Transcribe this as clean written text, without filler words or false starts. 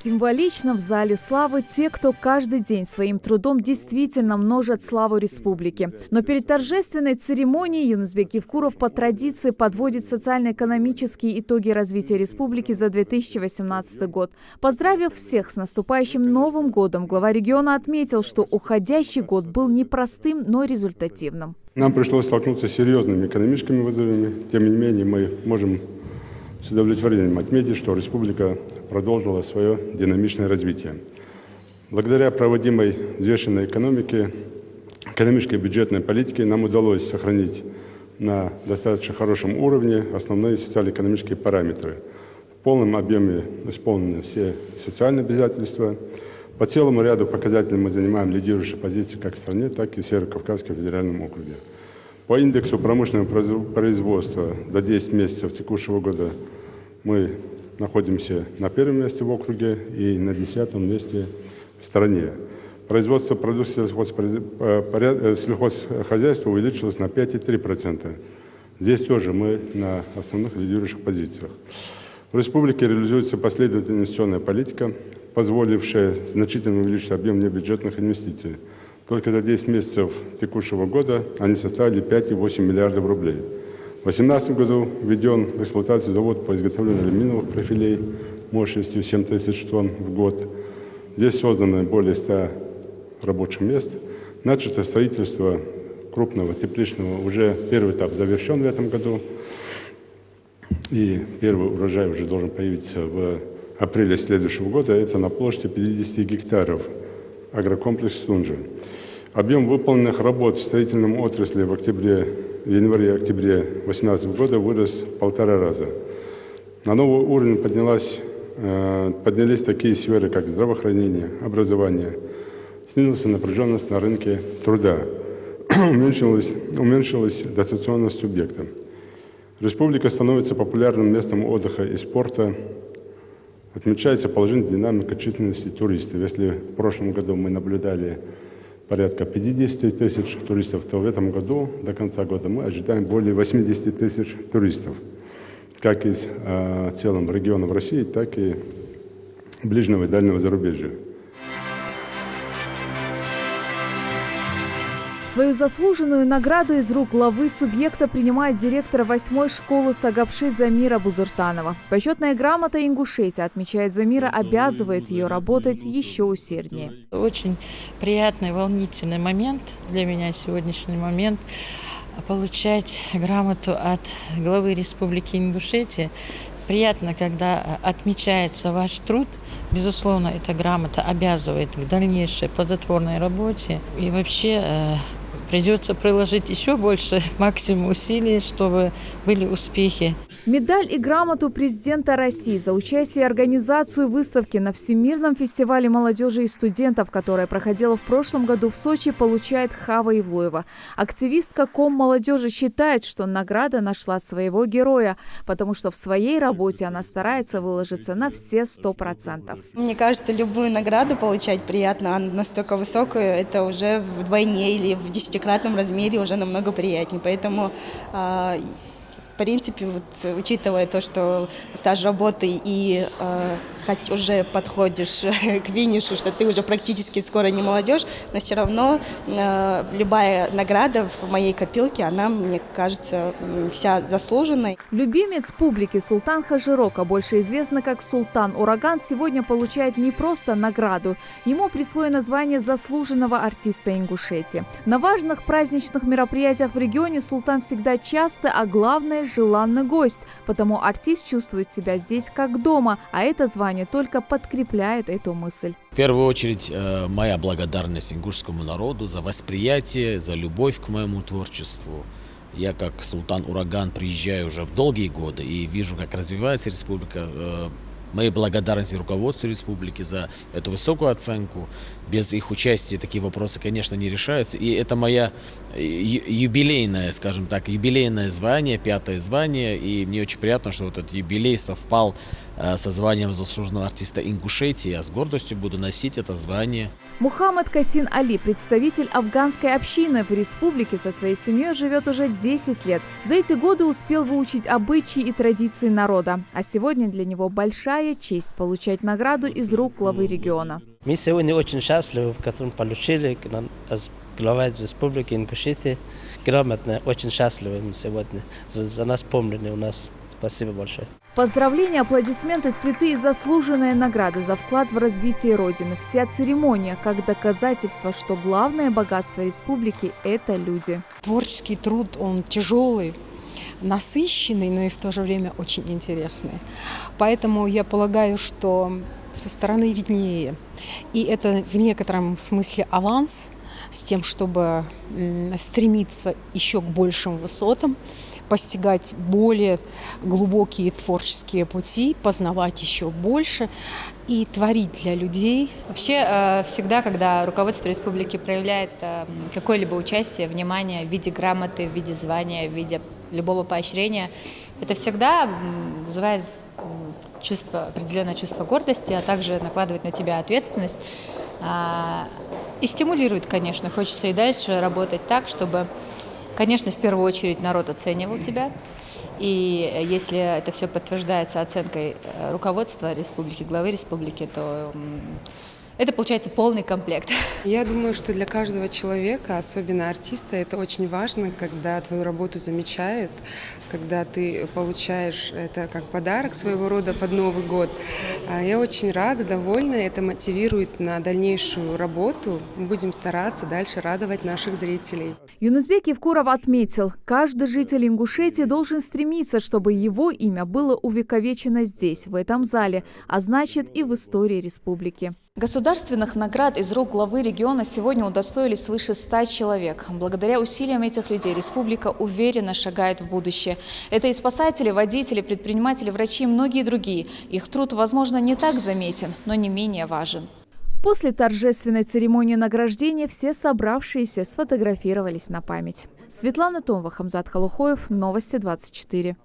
Символично в зале славы те, кто каждый день своим трудом действительно множат славу республики. Но перед торжественной церемонией Юнусбек Евкуров по традиции подводит социально-экономические итоги развития республики за 2018 год. Поздравив всех с наступающим Новым годом, глава региона отметил, что уходящий год был непростым, но результативным. Нам пришлось столкнуться с серьезными экономическими вызовами. Тем не менее, мы можем с удовлетворением отметить, что республика продолжила свое динамичное развитие. Благодаря проводимой взвешенной экономической и бюджетной политике нам удалось сохранить на достаточно хорошем уровне основные социально-экономические параметры. В полном объеме исполнены все социальные обязательства. По целому ряду показателей мы занимаем лидирующие позиции как в стране, так и в Северо-Кавказском федеральном округе. По индексу промышленного производства за 10 месяцев текущего года мы находимся на первом месте в округе и на 10-м месте в стране. Производство продукции сельхозхозяйства увеличилось на 5,3%. Здесь тоже мы на основных лидирующих позициях. В республике реализуется последовательная инвестиционная политика, позволившая значительно увеличить объем небюджетных инвестиций. Только за 10 месяцев текущего года они составили 5,8 миллиардов рублей. В 2018 году введен в эксплуатацию завод по изготовлению алюминиевых профилей мощностью 7 тысяч тонн в год. Здесь создано более 100 рабочих мест. Начато строительство крупного тепличного, уже первый этап завершен в этом году. И первый урожай уже должен появиться в апреле следующего года. Это на площади 50 гектаров агрокомплекс «Тунжа». Объем выполненных работ в строительном отрасли в январе-октябре 2018 года вырос в 1,5 раза. На новый уровень поднялись такие сферы, как здравоохранение, образование. Снизилась напряженность на рынке труда. Уменьшилась дотационность субъекта. Республика становится популярным местом отдыха и спорта. Отмечается положительная динамика численности туристов. Если в прошлом году мы наблюдали порядка 50 тысяч туристов, то в этом году, до конца года, мы ожидаем более 80 тысяч туристов. Как из целого региона в России, так и ближнего и дальнего зарубежья. Свою заслуженную награду из рук главы субъекта принимает директор 8-й школы Сагапши Замира Бузуртанова. Почетная грамота Ингушетии, отмечает Замира, обязывает ее работать еще усерднее. Очень приятный, волнительный момент для меня сегодняшний момент получать грамоту от главы Республики Ингушетия. Приятно, когда отмечается ваш труд. Безусловно, эта грамота обязывает к дальнейшей плодотворной работе. И вообще придется приложить еще больше максимум усилий, чтобы были успехи. Медаль и грамоту президента России за участие и организацию выставки на Всемирном фестивале молодежи и студентов, которая проходила в прошлом году в Сочи, получает Хава Ивлоева. Активистка Коммолодежи считает, что награда нашла своего героя, потому что в своей работе она старается выложиться на все 100%. Мне кажется, любую награду получать приятно, а настолько высокую, это уже вдвойне или в 10-кратном размере уже намного приятнее. Поэтому в принципе, учитывая то, что стаж работы и хоть уже подходишь к финишу, что ты уже практически скоро не молодежь, но все равно любая награда в моей копилке, она, мне кажется, вся заслуженной. Любимец публики Султан Хажирок, а больше известный как Султан Ураган, сегодня получает не просто награду. Ему присвоено звание заслуженного артиста Ингушетии. На важных праздничных мероприятиях в регионе Султан всегда часто, а главное – желанный гость, потому артист чувствует себя здесь как дома, а это звание только подкрепляет эту мысль. В первую очередь, моя благодарность ингушскому народу за восприятие, за любовь к моему творчеству. Я как Султан Ураган приезжаю уже в долгие годы и вижу, как развивается республика. Моей благодарности руководству республики за эту высокую оценку. Без их участия такие вопросы, конечно, не решаются. И это моя юбилейное, скажем так, юбилейное звание, 5-е звание. И мне очень приятно, что вот этот юбилей совпал со званием заслуженного артиста Ингушетии, я с гордостью буду носить это звание. Мухаммад Касин Али, представитель афганской общины в республике, со своей семьей живет уже 10 лет. За эти годы успел выучить обычаи и традиции народа. А сегодня для него большая честь получать награду из рук главы региона. Мы сегодня очень счастливы, которым получили глава республики Ингушетия. Грамотно, очень счастливы мы сегодня. За нас помнили у нас. Спасибо большое. Поздравления, аплодисменты, цветы и заслуженные награды за вклад в развитие Родины. Вся церемония как доказательство, что главное богатство республики – это люди. Творческий труд, он тяжелый, насыщенный, но и в то же время очень интересный. Поэтому я полагаю, что со стороны виднее. И это в некотором смысле аванс с тем, чтобы стремиться еще к большим высотам, постигать более глубокие творческие пути, познавать еще больше и творить для людей. Вообще, всегда, когда руководство республики проявляет какое-либо участие, внимание в виде грамоты, в виде звания, в виде любого поощрения, это всегда вызывает определенное чувство гордости, а также накладывает на тебя ответственность и стимулирует, конечно. Хочется и дальше работать так, чтобы, конечно, в первую очередь народ оценивал тебя. И если это все подтверждается оценкой руководства республики, главы республики, то это получается полный комплект. Я думаю, что для каждого человека, особенно артиста, это очень важно, когда твою работу замечают, когда ты получаешь это как подарок своего рода под Новый год. Я очень рада, довольна, это мотивирует на дальнейшую работу. Мы будем стараться дальше радовать наших зрителей. Юнусбек Евкуров отметил, каждый житель Ингушетии должен стремиться, чтобы его имя было увековечено здесь, в этом зале, а значит и в истории республики. Государственных наград из рук главы региона сегодня удостоились свыше 100 человек. Благодаря усилиям этих людей республика уверенно шагает в будущее. Это и спасатели, водители, предприниматели, врачи и многие другие. Их труд, возможно, не так заметен, но не менее важен. После торжественной церемонии награждения все собравшиеся сфотографировались на память. Светлана Томова, Хамзат Халухоев, Новости 24.